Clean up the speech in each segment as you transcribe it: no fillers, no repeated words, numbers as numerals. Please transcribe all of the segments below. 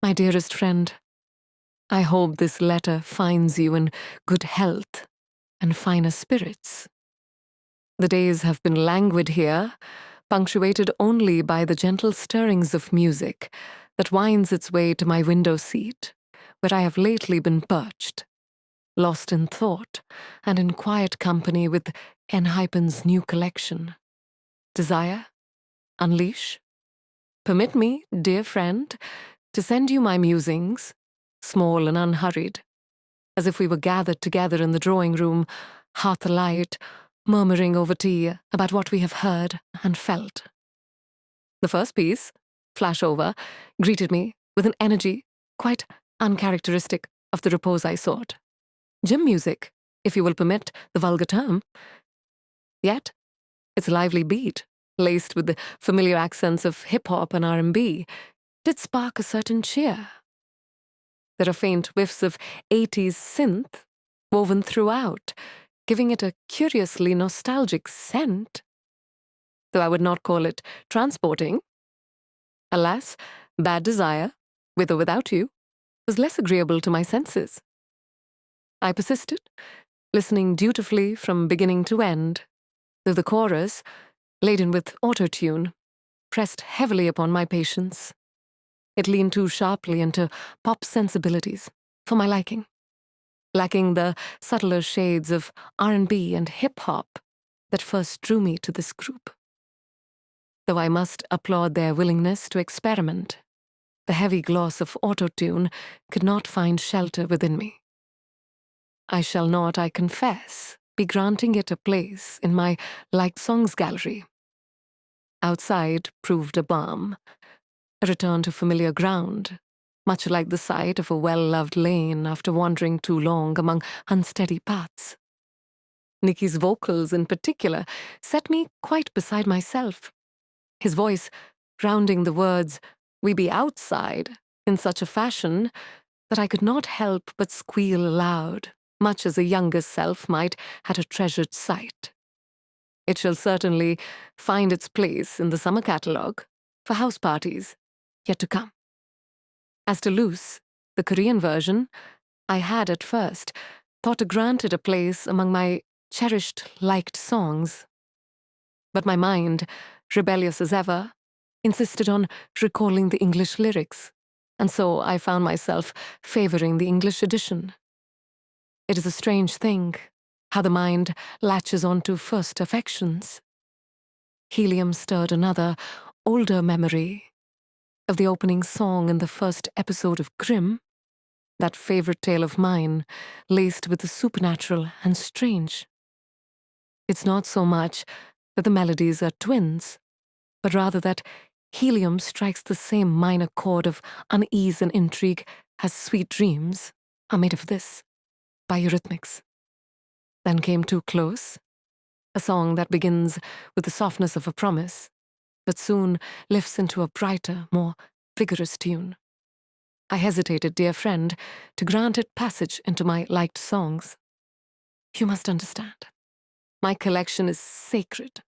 My dearest friend, I hope this letter finds you in good health and finer spirits. The days have been languid here, punctuated only by the gentle stirrings of music that winds its way to my window seat, where I have lately been perched, lost in thought and in quiet company with ENHYPEN's new collection. Desire? Unleash? Permit me, dear friend, to send you my musings, small and unhurried, as if we were gathered together in the drawing room, hearth alight, murmuring over tea about what we have heard and felt. The first piece, Flashover, greeted me with an energy quite uncharacteristic of the repose I sought. Gym music, if you will permit the vulgar term. Yet, its lively beat, laced with the familiar accents of hip-hop and R&B, did spark a certain cheer. There are faint whiffs of 80s synth woven throughout, giving it a curiously nostalgic scent, though I would not call it transporting. Alas, Bad Desire, with or without you, was less agreeable to my senses. I persisted, listening dutifully from beginning to end, though the chorus, laden with auto-tune, pressed heavily upon my patience. It leaned too sharply into pop sensibilities for my liking, lacking the subtler shades of R&B and hip-hop that first drew me to this group. Though I must applaud their willingness to experiment, the heavy gloss of auto-tune could not find shelter within me. I shall not, I confess, be granting it a place in my liked songs gallery. Outside proved a balm, a return to familiar ground, much like the sight of a well-loved lane after wandering too long among unsteady paths. Nicky's vocals, in particular, set me quite beside myself, his voice rounding the words, "We be outside," in such a fashion that I could not help but squeal aloud, much as a younger self might at a treasured sight. It shall certainly find its place in the summer catalogue for house parties yet to come. As to Loose, the Korean version, I had at first thought to grant it a place among my cherished liked songs. But my mind, rebellious as ever, insisted on recalling the English lyrics, and so I found myself favoring the English edition. It is a strange thing how the mind latches onto first affections. Helium stirred another, older memory of the opening song in the first episode of Grimm, that favorite tale of mine, laced with the supernatural and strange. It's not so much that the melodies are twins, but rather that Helium strikes the same minor chord of unease and intrigue as Sweet Dreams are made of this, by Eurythmics. Then came Too Close, a song that begins with the softness of a promise, but soon lifts into a brighter, more vigorous tune. I hesitated, dear friend, to grant it passage into my liked songs. You must understand, my collection is sacred.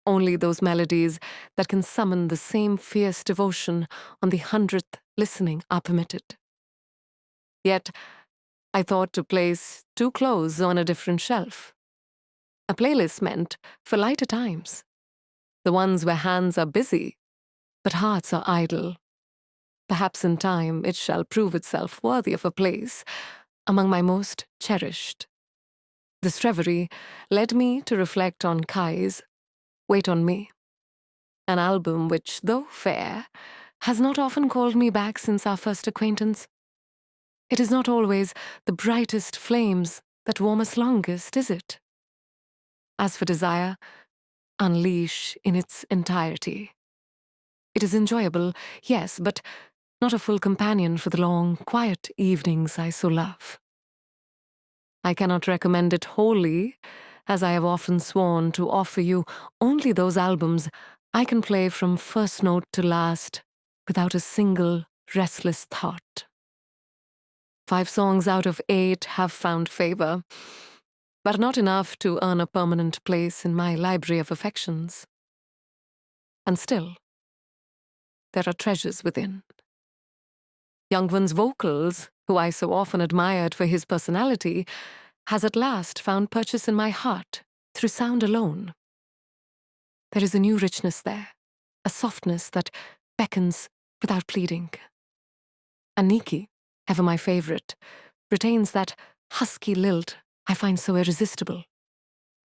Only those melodies that can summon the same fierce devotion on the 100th listening are permitted. Yet, I thought to place Too Close on a different shelf. A playlist meant for lighter times, the ones where hands are busy, but hearts are idle. Perhaps in time it shall prove itself worthy of a place among my most cherished. This reverie led me to reflect on Kai's Wait on Me, an album which, though fair, has not often called me back since our first acquaintance. It is not always the brightest flames that warm us longest, is it? As for Desire, Unleash in its entirety. It is enjoyable, yes, but not a full companion for the long, quiet evenings I so love. I cannot recommend it wholly, as I have often sworn to offer you only those albums I can play from first note to last without a single restless thought. 5 songs out of 8 have found favor, but not enough to earn a permanent place in my library of affections. And still, there are treasures within. Youngwun's vocals, who I so often admired for his personality, has at last found purchase in my heart through sound alone. There is a new richness there, a softness that beckons without pleading. And Nikki, ever my favorite, retains that husky lilt I find so irresistible,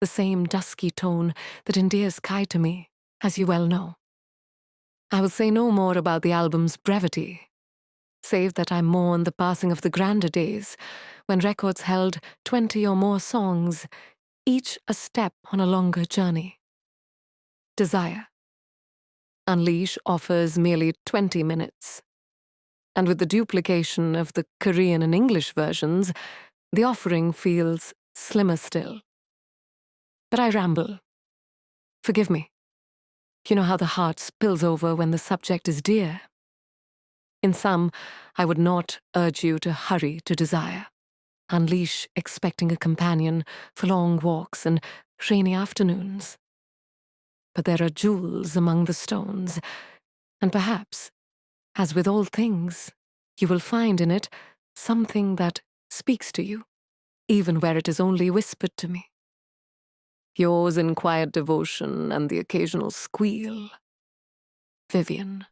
the same dusky tone that endears Kai to me, as you well know. I will say no more about the album's brevity, save that I mourn the passing of the grander days, when records held 20 or more songs, each a step on a longer journey. Desire. Unleash offers merely 20 minutes. And with the duplication of the Korean and English versions, the offering feels slimmer still. But I ramble. Forgive me. You know how the heart spills over when the subject is dear. In sum, I would not urge you to hurry to desire. Unleash expecting a companion for long walks and rainy afternoons. But there are jewels among the stones, and perhaps, as with all things, you will find in it something that speaks to you, even where it is only whispered to me. Yours in quiet devotion and the occasional squeal, Vivian.